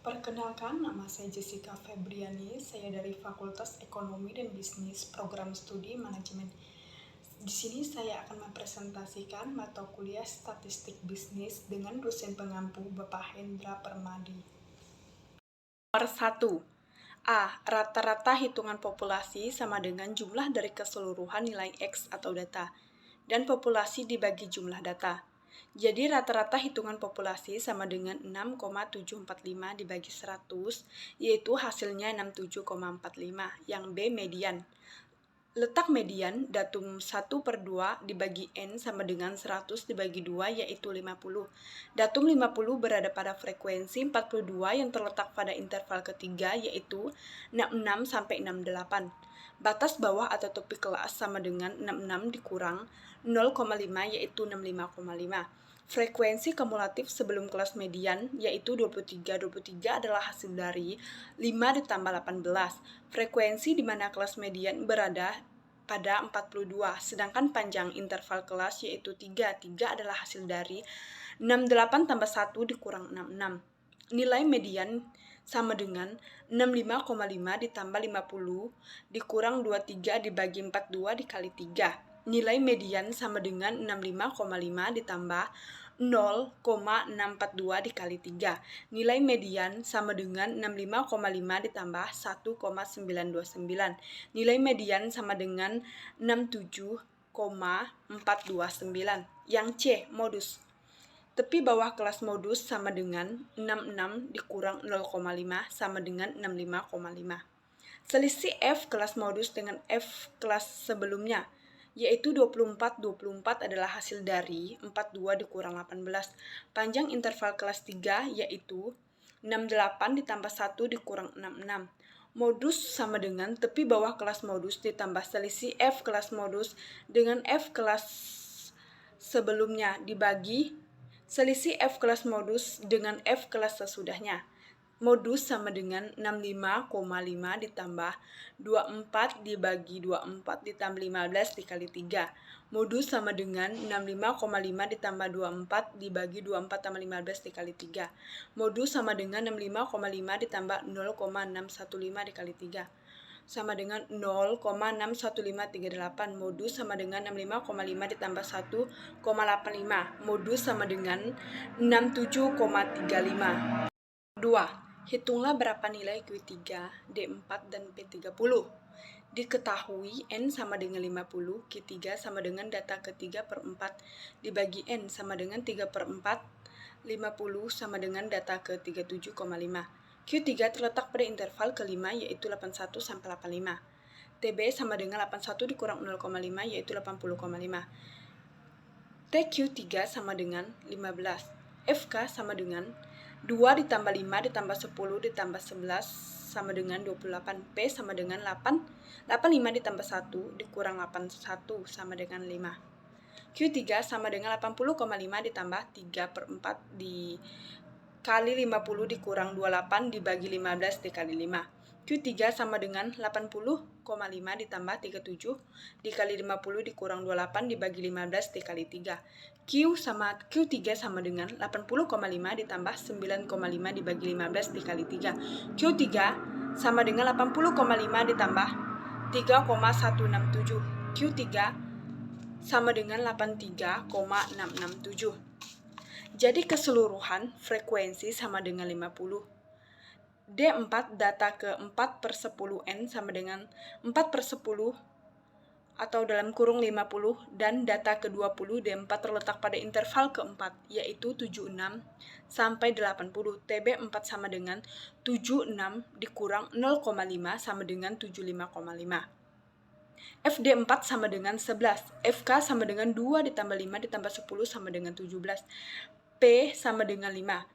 Perkenalkan, nama saya Jessica Febriani. Saya dari Fakultas Ekonomi dan Bisnis, Program Studi Manajemen. Di sini saya akan mempresentasikan mata kuliah Statistik Bisnis dengan dosen pengampu Bapak Hendra Permadi. Nomor 1. A. Rata-rata hitungan populasi sama dengan jumlah dari keseluruhan nilai X atau data, dan populasi dibagi jumlah data. Jadi rata-rata hitungan populasi sama dengan 6,745 dibagi 100, yaitu hasilnya 67,45, yang B median. Letak median datum 1/2 dibagi N sama dengan 100 dibagi 2, yaitu 50. Datum 50 berada pada frekuensi 42 yang terletak pada interval ketiga, yaitu 66 sampai 68. Batas bawah atau tepi kelas sama dengan 66 dikurang 0,5, yaitu 65,5. Frekuensi kumulatif sebelum kelas median, yaitu 23. 23 adalah hasil dari 5 ditambah 18. Frekuensi di mana kelas median berada pada 42, sedangkan panjang interval kelas yaitu 3. 3 adalah hasil dari 68 tambah 1 dikurang 66. Nilai median sama dengan 65,5 ditambah 50 dikurang 23 dibagi 42 dikali 3. Nilai median sama dengan 65,5 ditambah 0,642 dikali 3. Nilai median sama dengan 65,5 ditambah 1,929. Nilai median sama dengan 67,429. Yang C, modus. Tepi bawah kelas modus sama dengan 66 dikurang 0,5 sama dengan 65,5. Selisih F kelas modus dengan F kelas sebelumnya, yaitu 24. 24 adalah hasil dari 42 dikurang 18. Panjang interval kelas 3 yaitu 68 ditambah 1 dikurang 66. Modus sama dengan tepi bawah kelas modus ditambah selisih F kelas modus dengan F kelas sebelumnya dibagi selisih F kelas modus dengan F kelas sesudahnya. Modus sama dengan 65,5 ditambah 24 dibagi 24 ditambah 15 dikali 3. Modus sama dengan 65,5 ditambah 24 dibagi 24 tambah 15 dikali 3. Modus sama dengan 65,5 ditambah 0,615 dikali 3. Sama dengan 0,61538. Modus sama dengan 65,5 ditambah 1,85. Modus sama dengan 67,35. 2. Hitunglah berapa nilai Q3, D4, dan P30. Diketahui N sama dengan 50, Q3 sama dengan data ke-3/4 dibagi N sama dengan 3/4, 50 sama dengan data ke-37,5. Q3 terletak pada interval kelima yaitu 81 sampai 85. TB sama dengan 81 dikurang 0,5 yaitu 80,5. TQ3 sama dengan 15. FK sama dengan 2 ditambah 5 ditambah 10 ditambah 11 sama dengan 28. P sama dengan 8. 85 ditambah 1 dikurang 81 sama dengan 5. Q3 sama dengan 80,5 ditambah 3/4 dikali 50 dikurang 28 dibagi 15 dikali 5. Q3 sama dengan 80,5 ditambah 37 dikali 50 dikurang 28 dibagi 15 dikali 3. Q3 sama dengan 80,5 ditambah 9,5 dibagi 15 dikali 3. Q3 sama dengan 80,5 ditambah 3,167. Q3 sama dengan 83,667. Jadi keseluruhan frekuensi sama dengan 50. D4 data ke-4/10 N sama dengan 4/10 atau dalam kurung 50 dan data ke-20 D4 terletak pada interval keempat yaitu 76 sampai 80. TB4 sama dengan 76 dikurang 0,5 sama dengan 75,5. FD4 sama dengan 11. FK sama dengan 2 ditambah 5 ditambah 10 sama dengan 17. P sama dengan 5.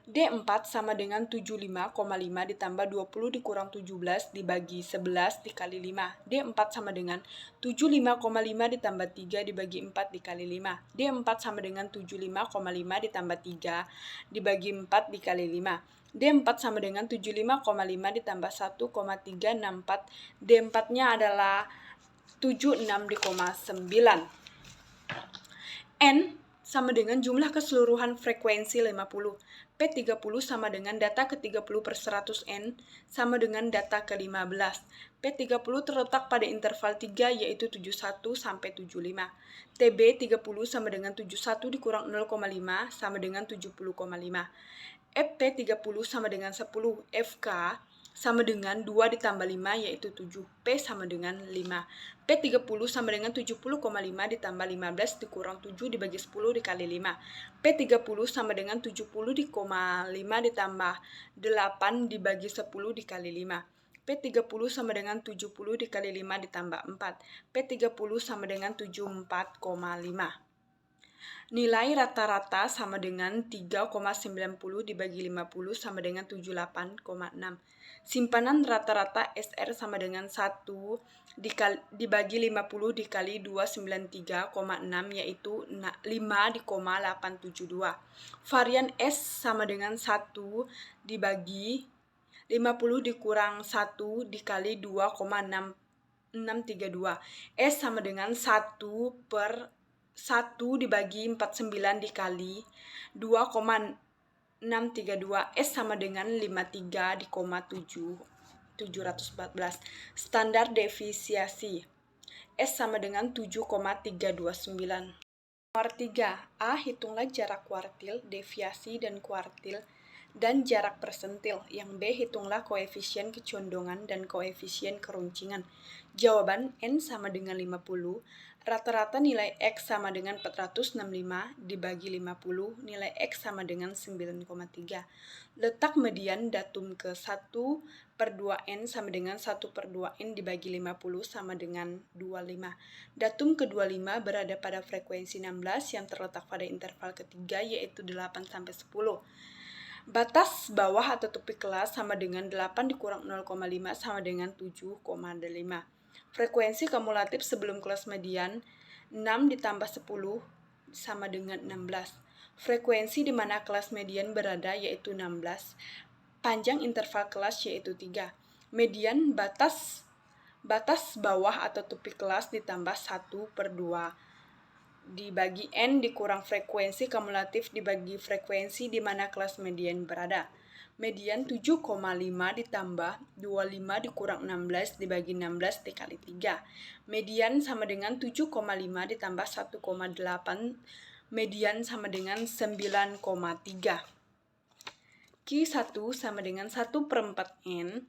D4 sama dengan 75,5 ditambah 20 dikurang 17 dibagi 11 dikali 5. D4 sama dengan 75,5 ditambah 3 dibagi 4 dikali 5. D4 sama dengan 75,5 ditambah 3 dibagi 4 dikali 5. D4 sama dengan 75,5 ditambah 1,364. D4-nya adalah 76,9. N sama dengan jumlah keseluruhan frekuensi 50. P30 sama dengan data ke-30 per 100 N sama dengan data ke-15. P30 terletak pada interval 3 yaitu 71 sampai 75. TB 30 sama dengan 71 dikurang 0,5 sama dengan 70,5. FP 30 sama dengan 10. FK sama dengan 2 ditambah 5 yaitu 7. P sama dengan 5. P30 sama dengan 70,5 ditambah 15 dikurang 7 dibagi 10 dikali 5. P30 sama dengan 70,5 ditambah 8 dibagi 10 dikali 5. P30 sama dengan 70 dikali 5 ditambah 4. P30 sama dengan 74,5. Nilai rata-rata sama dengan 3,90 dibagi 50 sama dengan 78,6. Simpanan rata-rata SR sama dengan 1 dibagi 50 dikali 293,6 yaitu 5,872. Varian S sama dengan 1 dibagi 50 dikurang 1 dikali 2,632. S sama dengan 1 per 1 dibagi 49 dikali 2,632. S sama dengan 53,714. Standar deviasi S sama dengan 7,329. Nomor 3. A. Hitunglah jarak kuartil, deviasi, dan kuartil dan jarak persentil. Yang B. Hitunglah koefisien kecondongan dan koefisien keruncingan. Jawaban N sama dengan 50. Rata-rata nilai X sama dengan 465 dibagi 50, nilai X sama dengan 9,3. Letak median datum ke 1/2N sama dengan 1/2N dibagi 50 sama dengan 25. Datum ke-25 berada pada frekuensi 16 yang terletak pada interval ketiga yaitu 8-10. Batas bawah atau tepi kelas sama dengan 8 dikurang 0,5 sama dengan 7,5. Frekuensi kumulatif sebelum kelas median 6 ditambah 10 sama dengan 16. Frekuensi di mana kelas median berada yaitu 16. Panjang interval kelas yaitu 3. Median batas bawah atau tepi kelas ditambah 1/2 dibagi N dikurang frekuensi kumulatif dibagi frekuensi di mana kelas median berada. Median 7,5 ditambah 25 dikurang 16 dibagi 16 dikali 3. Median sama dengan 7,5 ditambah 1,8. Median sama dengan 9,3. Q1 sama dengan 1/4 N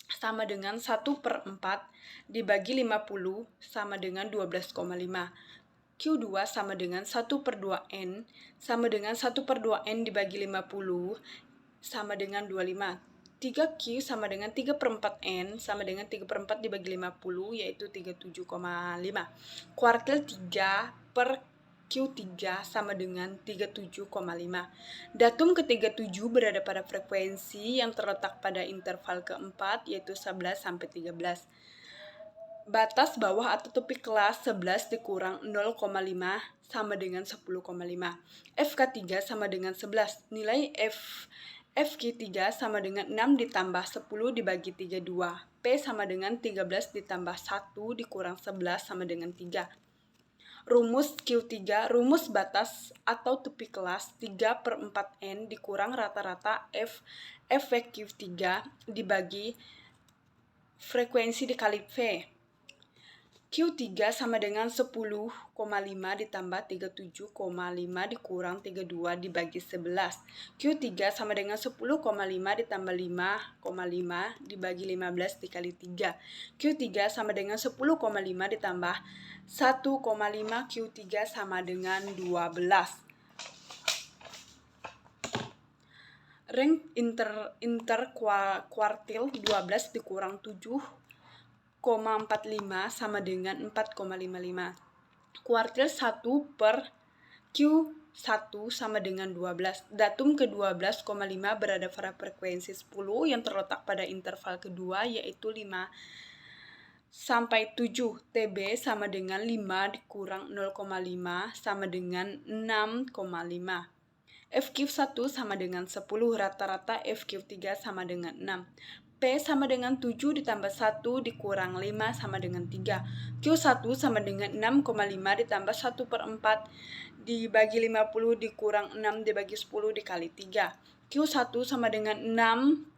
sama dengan 1/4 dibagi 50 sama dengan 12,5. Q2 sama dengan 1/2N sama dengan 1/2N dibagi 50 sama dengan 25. 3Q sama dengan 3/4N sama dengan 3/4 dibagi 50 yaitu 37,5. Kuartil 3 per Q3 sama dengan 37,5. Datum ke-37 berada pada frekuensi yang terletak pada interval keempat yaitu 11 sampai 13. Batas bawah atau tepi kelas 11 dikurang 0,5 sama dengan 10,5. FK3 sama dengan 11. Nilai FQ3 sama dengan 6 ditambah 10 dibagi 32. P sama dengan 13 ditambah 1 dikurang 11 sama dengan 3. Rumus Q3, rumus batas atau tepi kelas 3/4N dikurang rata-rata FQ3 dibagi frekuensi dikali V. Q3 sama dengan 10,5 ditambah 37,5 dikurang 32 dibagi 11. Q3 sama dengan 10,5 ditambah 5,5 dibagi 15 dikali 3. Q3 sama dengan 10,5 ditambah 1,5. Q3 sama dengan 12. Rank interkuartil 12 dikurang 7,45 sama dengan 4,55. Kuartil 1 per Q1 sama dengan 12. Datum ke-12,5 berada pada frekuensi 10 yang terletak pada interval kedua yaitu 5 sampai 7. TB sama dengan 5 dikurang 0,5 sama dengan 6,5. FQ1 sama dengan 10, rata-rata FQ3 sama dengan 6. P sama dengan 7 ditambah 1 dikurang 5 sama dengan 3. Q1 sama dengan 6,5 ditambah 1/4 dibagi 50 dikurang 6 dibagi 10 dikali 3. Q1 sama dengan 6,5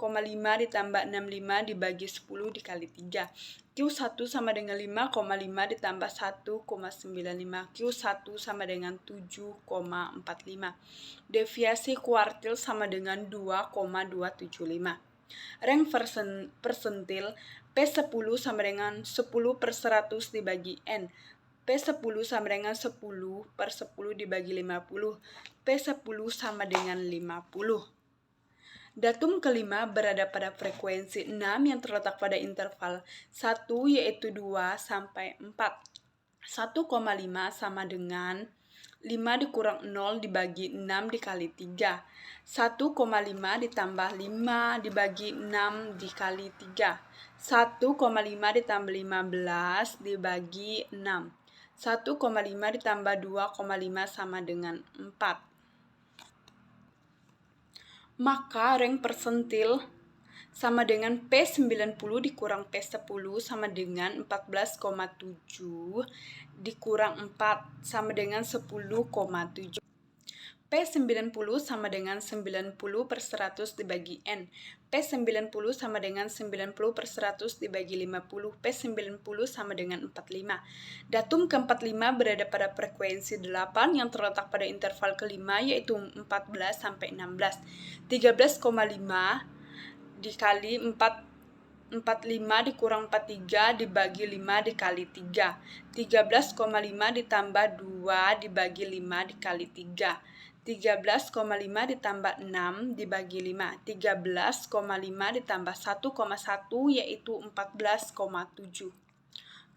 ditambah 65 dibagi 10 dikali 3. Q1 sama dengan 5,5 ditambah 1,95. Q1 sama dengan 7,45. Deviasi kuartil sama dengan 2,275. Rank persentil P10 sama dengan 10/100 dibagi N. P10 sama dengan 10/10 dibagi 50. P10 sama dengan 50. Datum kelima berada pada frekuensi 6 yang terletak pada interval 1 yaitu 2 sampai 4. 1,5 sama dengan 5 dikurang 0 dibagi 6 dikali 3. 1,5 ditambah 5 dibagi 6 dikali 3. 1,5 ditambah 15 dibagi 6. 1,5 ditambah 2,5 sama dengan 4. Maka rank persentil sama dengan P90 dikurang P10 sama dengan 14,7 dikurang 4 sama dengan 10,7. P90 sama dengan 90/100 dibagi N. P90 sama dengan 90/100 dibagi 50. P90 sama dengan 45. Datum ke-45 berada pada frekuensi 8 yang terletak pada interval kelima yaitu 14 sampai 16. 13,5 dikali 45 dikurang 43 dibagi 5 dikali 3. 13,5 ditambah 2 dibagi 5 dikali 3. 13,5 ditambah 6 dibagi 5. 13,5 ditambah 1,1 yaitu 14,7.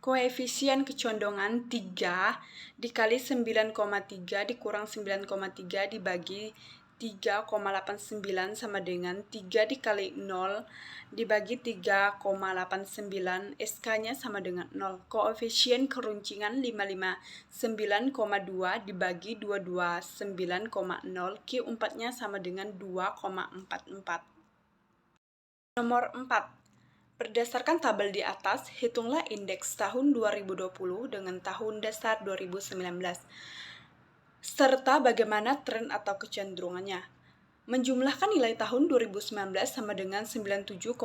Koefisien kecondongan 3 dikali 9,3 dikurang 9,3 dibagi 3,89 sama dengan 3 dikali 0 dibagi 3,89. SK-nya sama dengan 0. Koefisien keruncingan 55. 9,2 dibagi 22 9,0. Q4-nya sama dengan 2,44. Nomor 4. Berdasarkan tabel di atas, hitunglah indeks tahun 2020 dengan tahun dasar 2019, serta bagaimana tren atau kecenderungannya. Menjumlahkan nilai tahun 2019 sama dengan 97,050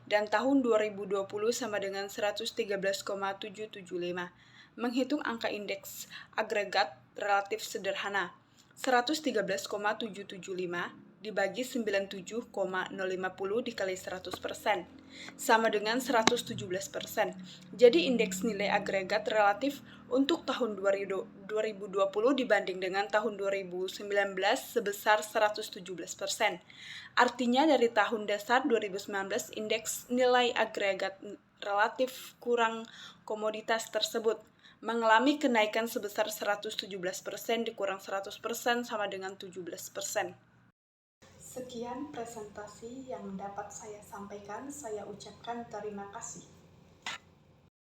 dan tahun 2020 sama dengan 113,775. Menghitung angka indeks agregat relatif sederhana. 113,775 dibagi 97,050 dikali 100% sama dengan 117%. Jadi indeks nilai agregat relatif untuk tahun 2020 dibanding dengan tahun 2019 sebesar 117%. Artinya dari tahun dasar 2019 indeks nilai agregat relatif kurang komoditas tersebut mengalami kenaikan sebesar 117% dikurang 100% sama dengan 17%. Sekian presentasi yang dapat saya sampaikan. Saya ucapkan terima kasih.